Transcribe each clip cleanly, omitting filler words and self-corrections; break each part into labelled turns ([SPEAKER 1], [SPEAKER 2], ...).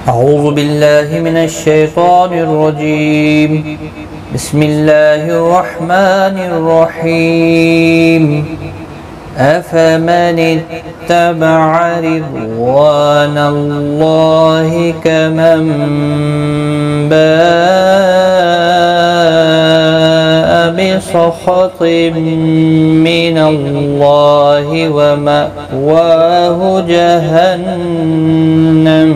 [SPEAKER 1] أعوذ بالله من الشيطان الرجيم. بسم الله الرحمن الرحيم. أفمن اتبع رضوان الله كمن باء بسخط من الله ومأواه جهنم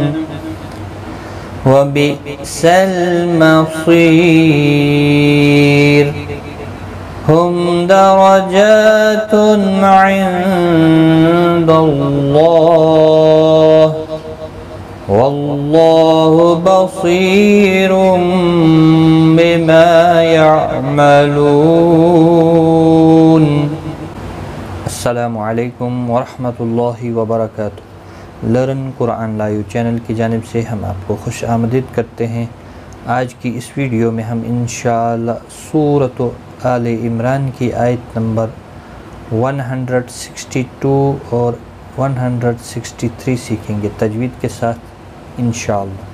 [SPEAKER 1] وبئس المصير. هم درجات عند الله والله بصير بما يعملون. السلام علیکم ورحمۃ اللہ وبرکاتہ. لرن قرآن لائیو چینل کی جانب سے ہم آپ کو خوش آمدید کرتے ہیں. آج کی اس ویڈیو میں ہم انشاءاللہ سورۃ آل عمران کی آیت نمبر 162 اور 163 سیکھیں گے تجوید کے ساتھ انشاءاللہ.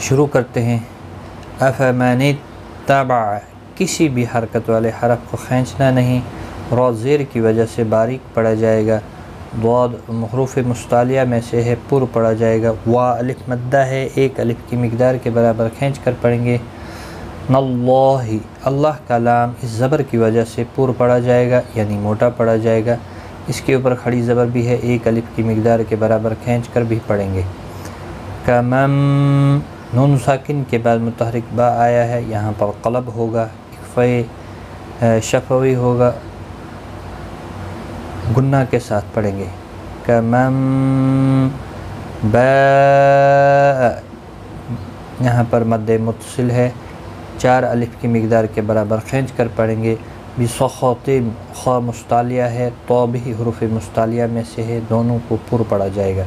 [SPEAKER 1] شروع کرتے ہیں. افمن اتبع، کسی بھی حرکت والے حرف کو کھینچنا نہیں، را زیر کی وجہ سے باریک پڑا جائے گا. ضاد حروف مستعلیہ میں سے ہے، پر پڑا جائے گا. وا الف مدہ ہے، ایک الف کی مقدار کے برابر کھینچ کر پڑھیں گے. اللہ، اللہ کا لام اس زبر کی وجہ سے پر پڑا جائے گا یعنی موٹا پڑا جائے گا. اس کے اوپر کھڑی زبر بھی ہے، ایک الف کی مقدار کے برابر کھینچ کر بھی پڑھیں گے. کمم، نون ساکن کے بعد متحرک با آیا ہے، یہاں پر قلب ہوگا، اخفاء شفوی ہوگا، گنہ کے ساتھ پڑھیں گے. کمم با، یہاں پر مد متصل ہے، 4 الف کی مقدار کے برابر کھینچ کر پڑھیں گے. بسخط، خا مستعلیہ ہے، تو بھی حروف مستعلیہ میں سے ہے، دونوں کو پر پڑا جائے گا.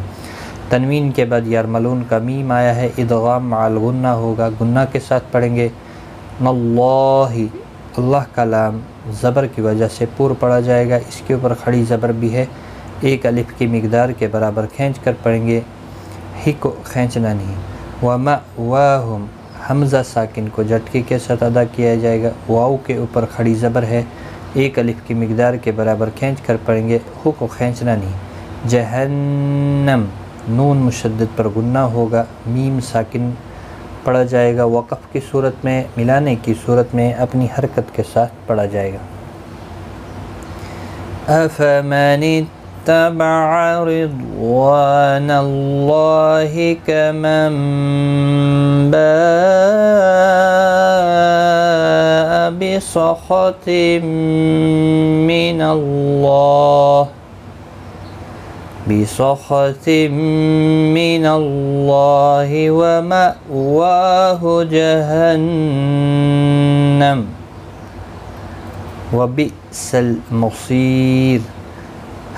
[SPEAKER 1] تنوین کے بعد یرملون کا میم آیا ہے، ادغام مع الغنہ ہوگا، گنہ کے ساتھ پڑھیں گے. اللہ، اللہ کا لام زبر کی وجہ سے پر پڑا جائے گا، اس کے اوپر کھڑی زبر بھی ہے، ایک الف کی مقدار کے برابر کھینچ کر پڑھیں گے، ہی کو کھینچنا نہیں. ومأواہم، حمزہ ساکن کو جھٹکے کے ساتھ ادا کیا جائے گا، واو کے اوپر کھڑی زبر ہے، ایک الف کی مقدار کے برابر کھینچ کر پڑھیں گے، ہو کو کھینچنا نہیں. جہنم، نون مشدد پر گنہ ہوگا، میم ساکن پڑھا جائے گا. وقف کی صورت میں، ملانے کی صورت میں اپنی حرکت کے ساتھ پڑھا جائے گا. افمن اتبع رضوان اللہ کمن باء بسخط من اللہ من اللہ ومأواہ جہنم وبئس المصیر.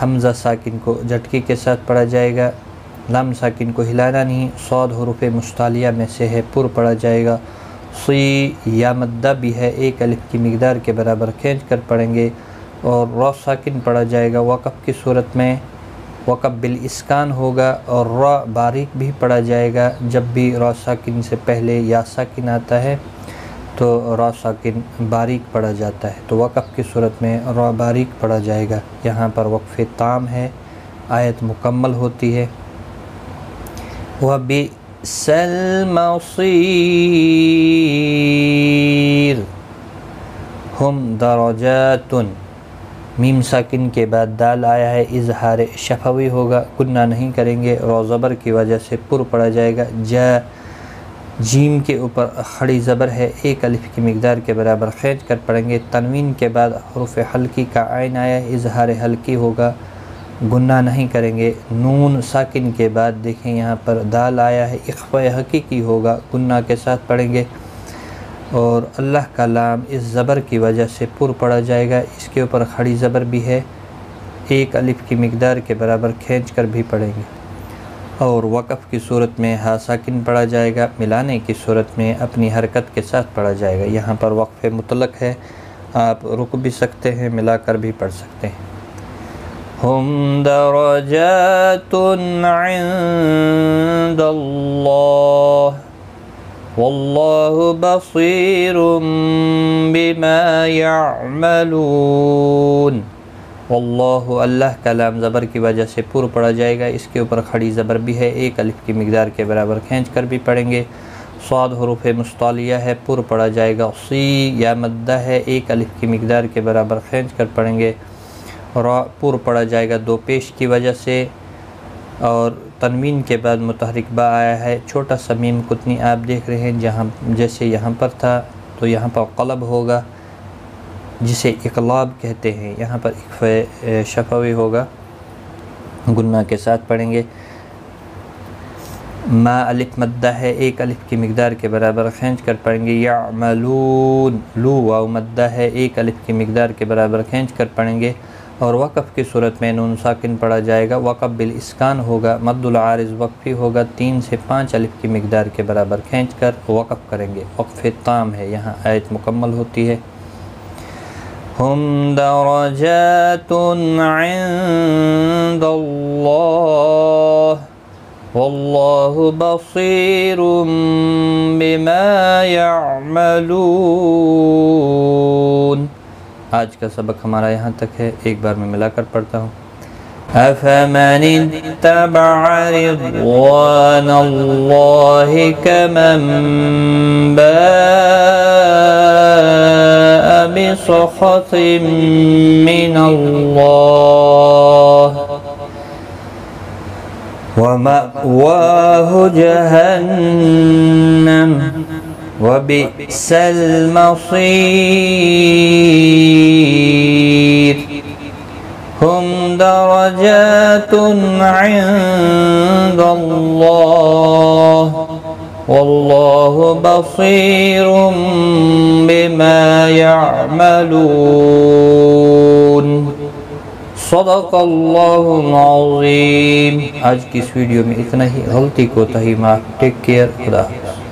[SPEAKER 1] حمزہ ساکن کو جھٹکے کے ساتھ پڑھا جائے گا، لام ساکن کو ہلانا نہیں، صاد حروف مستعلیہ میں سے ہے، پر پڑھا جائے گا. صی، یا مدہ بھی ہے، ایک الف کی مقدار کے برابر کھینچ کر پڑھیں گے، اور را ساکن پڑھا جائے گا. وقف کی صورت میں وقف بالاسکان ہوگا، اور را باریک بھی پڑھا جائے گا. جب بھی را ساکن سے پہلے یا ساکن آتا ہے تو را ساکن باریک پڑھا جاتا ہے، تو وقف کی صورت میں را باریک پڑھا جائے گا. یہاں پر وقف تام ہے، آیت مکمل ہوتی ہے. وَبِئْسَ الْمَصِيرُ. ہم درجات، میم ساکن کے بعد دال آیا ہے، اظہار شفوی ہوگا، گنہ نہیں کریں گے، را زبر کی وجہ سے پر پڑا جائے گا. جا، جیم کے اوپر کھڑی زبر ہے، ایک الف کی مقدار کے برابر کھینچ کر پڑھیں گے. تنوین کے بعد حروف حلقی کا عین آیا ہے، اظہار حلقی ہوگا، گنہ نہیں کریں گے. نون ساکن کے بعد دیکھیں یہاں پر دال آیا ہے، اخفاء حقیقی ہوگا، گنہ کے ساتھ پڑھیں گے. اور اللہ کا لام اس زبر کی وجہ سے پر پڑا جائے گا، اس کے اوپر کھڑی زبر بھی ہے، ایک الف کی مقدار کے برابر کھینچ کر بھی پڑھیں گے. اور وقف کی صورت میں ہا ساکن پڑھا جائے گا، ملانے کی صورت میں اپنی حرکت کے ساتھ پڑھا جائے گا. یہاں پر وقف مطلق ہے، آپ رک بھی سکتے ہیں، ملا کر بھی پڑھ سکتے ہیں. ہم درجات عند اللہ واللہ بصیر بما یعملون۔ واللہ، اللہ کا لام زبر کی وجہ سے پر پڑا جائے گا، اس کے اوپر کھڑی زبر بھی ہے، ایک الف کی مقدار کے برابر کھینچ کر بھی پڑھیں گے۔ صاد حروف مستعلیہ ہے، پر پڑا جائے گا۔ سی یا مدہ ہے، ایک الف کی مقدار کے برابر کھینچ کر پڑھیں گے۔ را پر پڑا جائے گا دو پیش کی وجہ سے، اور تنوین کے بعد متحرک با آیا ہے۔ چھوٹا سا میم قطنی آپ دیکھ رہے ہیں، جہاں جیسے یہاں پر تھا تو یہاں پر قلب ہوگا جسے اقلاب کہتے ہیں، یہاں پر اقفے شفوی ہوگا، گنہ کے ساتھ پڑھیں گے۔ ما الف مدہ ہے، ایک الف کی مقدار کے برابر کھینچ کر پڑھیں گے۔ یعملون، لو واو مدہ ہے، ایک الف کی مقدار کے برابر کھینچ کر پڑھیں گے۔ اور وقف کی صورت میں نون ساکن پڑھا جائے گا، وقف بالاسکان ہوگا، مد العارض وقفی ہوگا، 3 سے 5 الف کی مقدار کے برابر کھینچ کر وقف کریں گے۔ وقف تام ہے، یہاں آیت مکمل ہوتی ہے۔ ہم درجات عند اللہ واللہ بصیر بما یعملون۔ آج کا سبق ہمارا یہاں تک ہے، ایک بار میں ملا کر پڑھتا ہوں۔ أفمن اتبع رضوان الله كمن باء بسخط من الله ومأواه جهنم وبئس المصير۔ ہم درجات عند اللہ واللہ بصیر بما یعملون۔ صدق اللہ العظیم۔ آج کی اس ویڈیو میں اتنا ہی، غلطی کوتاہی معاف۔ ٹیک کیئر، خدا حافظ۔